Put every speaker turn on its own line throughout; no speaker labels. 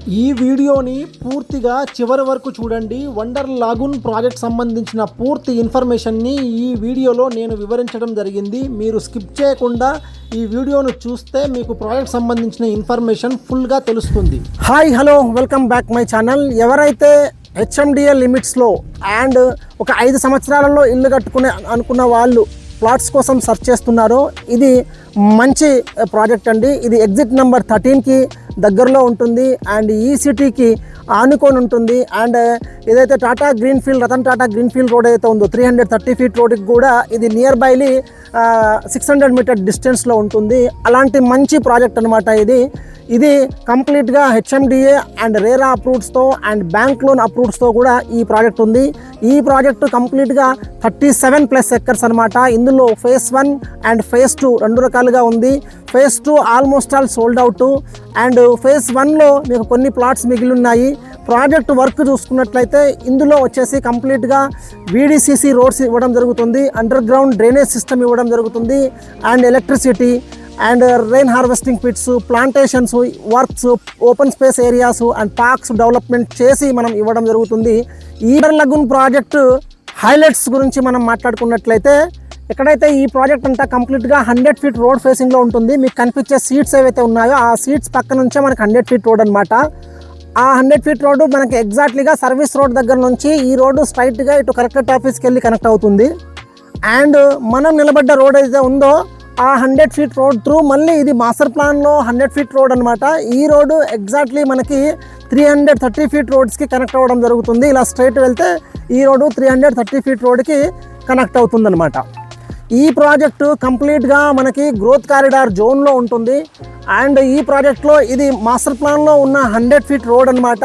ఈ వీడియోని పూర్తిగా చివరి వరకు చూడండి. వండర్ లాగూన్ ప్రాజెక్ట్ సంబంధించిన పూర్తి ఇన్ఫర్మేషన్ని ఈ వీడియోలో నేను వివరించడం జరిగింది. మీరు స్కిప్ చేయకుండా ఈ వీడియోను చూస్తే మీకు ప్రాజెక్ట్ సంబంధించిన ఇన్ఫర్మేషన్ ఫుల్గా తెలుస్తుంది. Hi hello welcome back my channel. ఎవరైతే హెచ్ఎండిఏ లిమిట్స్లో అండ్ ఒక 5 సంవత్సరాలలో ఇల్లు కట్టుకునే అనుకున్న వాళ్ళు ప్లాట్స్ కోసం సెర్చ్ చేస్తున్నారో ఇది మంచి ప్రాజెక్ట్ అండి. ఇది ఎగ్జిట్ నెంబర్ 13కి దగ్గరలో ఉంటుంది అండ్ ఈ సిటీకి ఆనుకొని ఉంటుంది. అండ్ ఏదైతే Tata greenfield Ratan Tata greenfield road అయితే ఉందో 330 ఫీట్ రోడ్కి కూడా ఇది నియర్ బైలీ 600 మీటర్ డిస్టెన్స్లో ఉంటుంది. అలాంటి మంచి ప్రాజెక్ట్ అనమాట ఇది కంప్లీట్గా హెచ్ఎండిఏ అండ్ రేరా అప్రూవ్డ్స్తో అండ్ బ్యాంక్ లోన్ అప్రూవ్డ్స్తో కూడా ఈ ప్రాజెక్ట్ ఉంది. ఈ ప్రాజెక్టు కంప్లీట్గా 37+ ఎకర్స్ అనమాట. ఇందులో ఫేజ్ 1 అండ్ ఫేజ్ 2 2 రకాలుగా ఉంది. Phase 2 almost all sold out and phase 1లో మీకు కొన్ని ప్లాట్స్ మిగిలి ఉన్నాయి. ప్రాజెక్ట్ వర్క్ చూసుకున్నట్లయితే ఇందులో వచ్చేసి కంప్లీట్గా VDCC రోడ్స్ ఇవ్వడం జరుగుతుంది, అండర్ గ్రౌండ్ డ్రైనేజ్ సిస్టమ్ ఇవ్వడం జరుగుతుంది and electricity and rain harvesting pits, plantations works, open space areas and parks development చేసి మనం ఇవ్వడం జరుగుతుంది. ఈ వండర్ లాగూన్ ప్రాజెక్టు హైలైట్స్ గురించి మనం మాట్లాడుకున్నట్లయితే ఎక్కడైతే ఈ ప్రాజెక్ట్ అంతా కంప్లీట్గా 100 ఫీట్ రోడ్ ఫేసింగ్లో ఉంటుంది. మీకు కనిపించే సీట్స్ ఏవైతే ఉన్నాయో ఆ సీట్స్ పక్క నుంచే మనకి 100 ఫీట్ రోడ్ అనమాట. ఆ 100 ఫీట్ రోడ్డు మనకి ఎగ్జాక్ట్లీగా సర్వీస్ రోడ్ దగ్గర నుంచి ఈ రోడ్డు స్ట్రైట్గా ఇటు కలెక్టరేట్ ఆఫీస్కి వెళ్ళి కనెక్ట్ అవుతుంది. అండ్ మనం నిలబడ్డ రోడ్ అయితే ఉందో ఆ 100 ఫీట్ రోడ్ త్రూ మళ్ళీ ఇది మాస్టర్ ప్లాన్లో 100 ఫీట్ రోడ్ అనమాట. ఈ రోడ్డు ఎగ్జాక్ట్లీ మనకి 330 ఫీట్ రోడ్స్కి కనెక్ట్ అవ్వడం జరుగుతుంది. ఇలా స్ట్రైట్ వెళ్తే ఈ రోడ్డు 330 ఫీట్ రోడ్కి కనెక్ట్ అవుతుందన్నమాట. ఈ ప్రాజెక్టు కంప్లీట్గా మనకి గ్రోత్ కారిడార్ జోన్లో ఉంటుంది. అండ్ ఈ ప్రాజెక్ట్లో ఇది మాస్టర్ ప్లాన్లో ఉన్న 100 ఫీట్ రోడ్ అనమాట.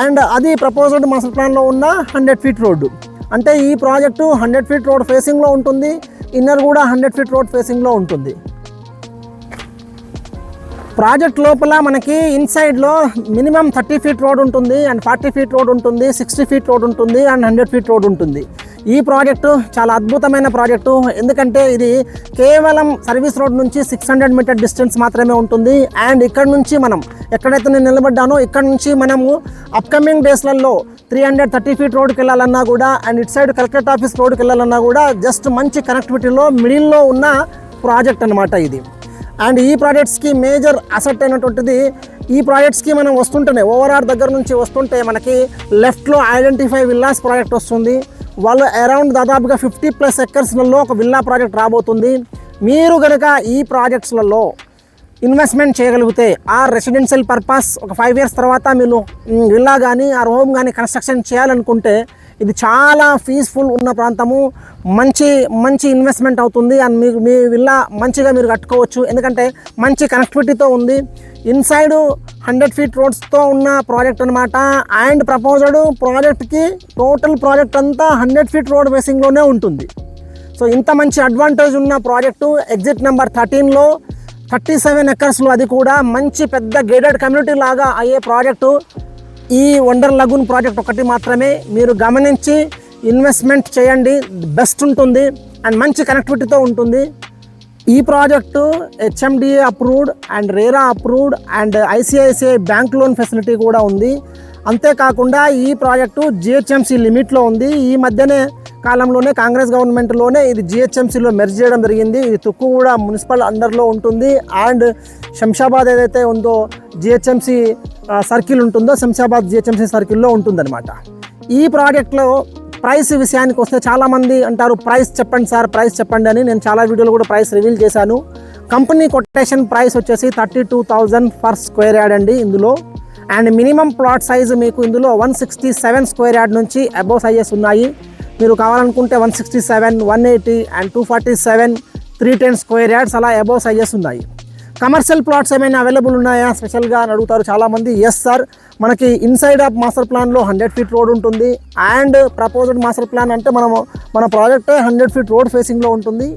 అండ్ అది ప్రపోజ్డ్ మాస్టర్ ప్లాన్లో ఉన్న 100 ఫీట్ రోడ్డు. అంటే ఈ ప్రాజెక్టు 100 ఫీట్ రోడ్ ఫేసింగ్లో ఉంటుంది, ఇన్నర్ కూడా 100 ఫీట్ రోడ్ ఫేసింగ్లో ఉంటుంది. ప్రాజెక్ట్ లోపల మనకి ఇన్సైడ్లో మినిమం 30 ఫీట్ రోడ్ ఉంటుంది అండ్ 40 ఫీట్ రోడ్ ఉంటుంది, 60 ఫీట్ రోడ్ ఉంటుంది అండ్ 100 ఫీట్ రోడ్ ఉంటుంది. ఈ ప్రాజెక్టు చాలా అద్భుతమైన ప్రాజెక్టు. ఎందుకంటే ఇది కేవలం సర్వీస్ రోడ్ నుంచి 600 మీటర్ డిస్టెన్స్ మాత్రమే ఉంటుంది. అండ్ ఇక్కడ నుంచి మనం ఎక్కడైతే నేను నిలబడ్డానో ఇక్కడ నుంచి మనము అప్కమింగ్ డేస్లలో 330 ఫీట్ రోడ్కి వెళ్ళాలన్నా కూడా అండ్ ఇటు సైడ్ కలెక్టరేట్ ఆఫీస్ రోడ్కి వెళ్ళాలన్నా కూడా జస్ట్ మంచి కనెక్టివిటీలో మిడిల్లో ఉన్న ప్రాజెక్ట్ అనమాట ఇది. అండ్ ఈ ప్రాజెక్ట్స్కి మేజర్ అసెట్ అయినటువంటిది ఈ ప్రాజెక్ట్స్కి మనం వస్తుంటేనే ఓవరాల్ దగ్గర నుంచి వస్తుంటే మనకి లెఫ్ట్లో ఐడెంటిఫై విల్లాస్ ప్రాజెక్ట్ వస్తుంది. వాళ్ళు అరౌండ్ దాదాపుగా 50+ ఎకర్స్లలో ఒక విల్లా ప్రాజెక్ట్ రాబోతుంది. మీరు కనుక ఈ ప్రాజెక్ట్స్లలో ఇన్వెస్ట్మెంట్ చేయగలిగితే ఆ రెసిడెన్షియల్ పర్పస్ ఒక 5 ఇయర్స్ తర్వాత మీరు విల్లా కానీ ఆ హోమ్ కానీ కన్స్ట్రక్షన్ చేయాలనుకుంటే ఇది చాలా పీస్ఫుల్ ఉన్న ప్రాంతము, మంచి ఇన్వెస్ట్మెంట్ అవుతుంది. అండ్ మీ విల్లా మంచిగా మీరు కట్టుకోవచ్చు. ఎందుకంటే మంచి కనెక్టివిటీతో ఉంది. ఇన్సైడ్ 100 ఫీట్ రోడ్స్తో ఉన్న ప్రాజెక్ట్ అనమాట. అండ్ ప్రపోజ్డ్ ప్రాజెక్ట్కి టోటల్ ప్రాజెక్ట్ అంతా 100 ఫీట్ రోడ్ ఫేసింగ్లోనే ఉంటుంది. సో ఇంత మంచి అడ్వాంటేజ్ ఉన్న ప్రాజెక్టు ఎగ్జిట్ నెంబర్ 13లో 37 ఎకర్స్లో, అది కూడా మంచి పెద్ద గేటెడ్ కమ్యూనిటీ లాగా అయ్యే ప్రాజెక్టు ఈ వండర్ లాగూన్ ప్రాజెక్ట్ ఒకటి మాత్రమే. మీరు గమనించి ఇన్వెస్ట్మెంట్ చేయండి, బెస్ట్ ఉంటుంది అండ్ మంచి కనెక్టివిటీతో ఉంటుంది. ఈ project HMDA approved and RERA approved and ICICI bank loan facility కూడా ఉంది. అంతేకాకుండా ఈ ప్రాజెక్టు GHMC లిమిట్లో ఉంది. ఈ మధ్యనే కాలంలోనే కాంగ్రెస్ గవర్నమెంట్లోనే ఇది GHMCలో మెర్జ్ చేయడం జరిగింది. ఇది తుక్కుగూడ మున్సిపల్ అండర్లో ఉంటుంది. అండ్ శంషాబాద్ ఏదైతే ఉందో GHMC సర్కిల్ ఉంటుందో శంషాబాద్ GHMC సర్కిల్లో ఉంటుందన్నమాట. ఈ ప్రాజెక్ట్లో ప్రైస్ విషయానికి వస్తే చాలామంది అంటారు ప్రైస్ చెప్పండి సార్, ప్రైస్ చెప్పండి అని. నేను చాలా వీడియోలు కూడా ప్రైస్ రివీల్ చేశాను. కంపెనీ కొటేషన్ ప్రైస్ వచ్చేసి 32,000 పర్ స్క్వేర్ యార్డ్ అండి ఇందులో. అండ్ మినిమం ప్లాట్ సైజు మీకు ఇందులో 167 స్క్వేర్ యార్డ్ నుంచి అబోవ్ సైజెస్ ఉన్నాయి. మీరు కావాలనుకుంటే 167, 180 అండ్ 247, 310 స్క్వేర్ యార్డ్స్ అలా అబోవ్ సైజెస్ ఉన్నాయి. కమర్షియల్ ప్లాట్స్ ఏమైనా అవైలబుల్ ఉన్నాయా స్పెషల్గా అని అడుగుతారు చాలామంది. ఎస్ సార్, మనకి ఇన్సైడ్ ఆఫ్ మాస్టర్ ప్లాన్లో 100 ఫీట్ రోడ్ ఉంటుంది. అండ్ ప్రపోజ్డ్ మాస్టర్ ప్లాన్ అంటే మన ప్రాజెక్టే 100 ఫీట్ రోడ్ ఫేసింగ్లో ఉంటుంది.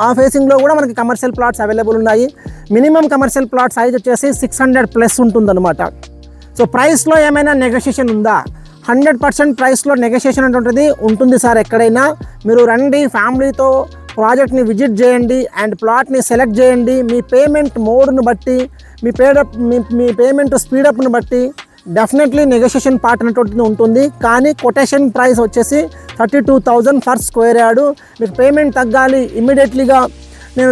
ఆ ఫేసింగ్లో కూడా మనకి కమర్షియల్ ప్లాట్స్ అవైలబుల్ ఉన్నాయి. మినిమం కమర్షియల్ ప్లాట్ సైజ్ వచ్చేసి 600+ ఉంటుందన్నమాట. సో ప్రైస్లో ఏమైనా నెగోషియేషన్ ఉందా? 100% ప్రైస్లో నెగోషియేషన్ అనేటువంటిది ఉంటుంది సార్. ఎక్కడైనా మీరు రండి, ఫ్యామిలీతో ప్రాజెక్ట్ని విజిట్ చేయండి అండ్ ప్లాట్ని సెలెక్ట్ చేయండి. మీ పేమెంట్ మోడ్ను బట్టి, మీ పేమెంట్ స్పీడప్ను బట్టి డెఫినెట్లీ నెగోషియేషన్ పార్ట్ అనేటువంటిది ఉంటుంది. కానీ కొటేషన్ ప్రైస్ వచ్చేసి 32,000 ఫర్ స్క్వేర్ యార్డు. మీకు పేమెంట్ తగ్గాలి ఇమ్మీడియట్లీగా నేను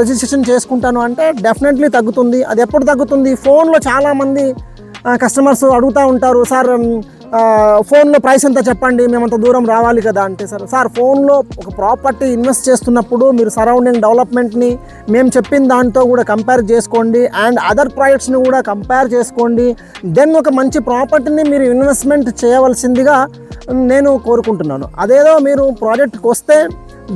రిజిస్ట్రేషన్ చేసుకుంటాను అంటే డెఫినెట్లీ తగ్గుతుంది. అది ఎప్పుడు తగ్గుతుంది? ఫోన్లో చాలామంది కస్టమర్స్ అడుగుతూ ఉంటారు, సార్ ఫోన్లో ప్రైస్ ఎంత చెప్పండి, మేము అంత దూరం రావాలి కదా అంటే, సార్ ఫోన్లో ఒక ప్రాపర్టీ ఇన్వెస్ట్ చేస్తున్నప్పుడు మీరు సరౌండింగ్ డెవలప్మెంట్ని మేము చెప్పిన దాంతో కూడా కంపేర్ చేసుకోండి అండ్ అదర్ ప్రాజెక్ట్స్ని కూడా కంపేర్ చేసుకోండి. దెన్ ఒక మంచి ప్రాపర్టీని మీరు ఇన్వెస్ట్మెంట్ చేయవలసిందిగా నేను కోరుకుంటున్నాను. అదేదో మీరు ప్రాజెక్ట్కి వస్తే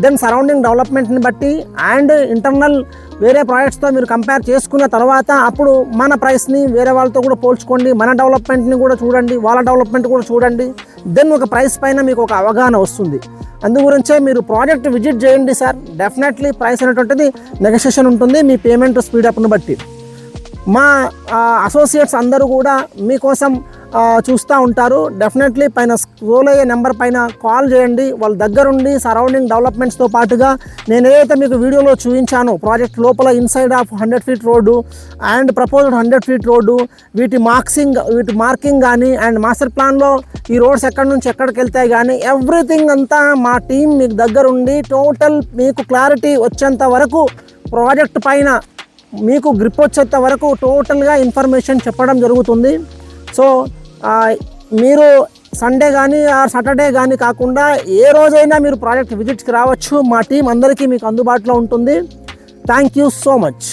దెన్ సరౌండింగ్ డెవలప్మెంట్ని బట్టి అండ్ ఇంటర్నల్ వేరే ప్రాజెక్ట్స్తో మీరు కంపేర్ చేసుకున్న తర్వాత అప్పుడు మన ప్రైస్ని వేరే వాళ్ళతో కూడా పోల్చుకోండి, మన డెవలప్మెంట్ని కూడా చూడండి, వాళ్ళ డెవలప్మెంట్ కూడా చూడండి. దెన్ ఒక ప్రైస్ పైన మీకు ఒక అవగాహన వస్తుంది. అందు గురించే మీరు ప్రాజెక్ట్ విజిట్ చేయండి సార్. డెఫినెట్లీ ప్రైస్ అనేటువంటిది నెగోషియేషన్ ఉంటుంది మీ పేమెంట్ స్పీడప్ను బట్టి. మా అసోసియేట్స్ అందరూ కూడా మీకోసం చూస్తూ ఉంటారు. డెఫినెట్లీ పైన స్క్రోల్ అయ్యే నెంబర్ పైన కాల్ చేయండి. వాళ్ళ దగ్గరుండి సరౌండింగ్ డెవలప్మెంట్స్తో పాటుగా నేను ఏదైతే మీకు వీడియోలో చూపించానో ప్రాజెక్ట్ లోపల inside of 100 feet road and proposed 100 feet road, వీటి మార్కింగ్ కానీ అండ్ మాస్టర్ ప్లాన్లో ఈ రోడ్స్ ఎక్కడి నుంచి ఎక్కడికి వెళ్తాయి కానీ ఎవ్రీథింగ్ అంతా మా టీం మీకు దగ్గరుండి టోటల్ మీకు క్లారిటీ వచ్చేంత వరకు ప్రాజెక్ట్ పైన మీకు గ్రిప్ వచ్చేంత వరకు టోటల్గా ఇన్ఫర్మేషన్ చెప్పడం జరుగుతుంది. సో మీరు సండే కానీ సాటర్డే కానీ కాకుండా ఏ రోజైనా మీరు ప్రాజెక్ట్ విజిట్కి రావచ్చు. మా టీం అందరికీ మీకు అందుబాటులో ఉంటుంది. Thank you so much.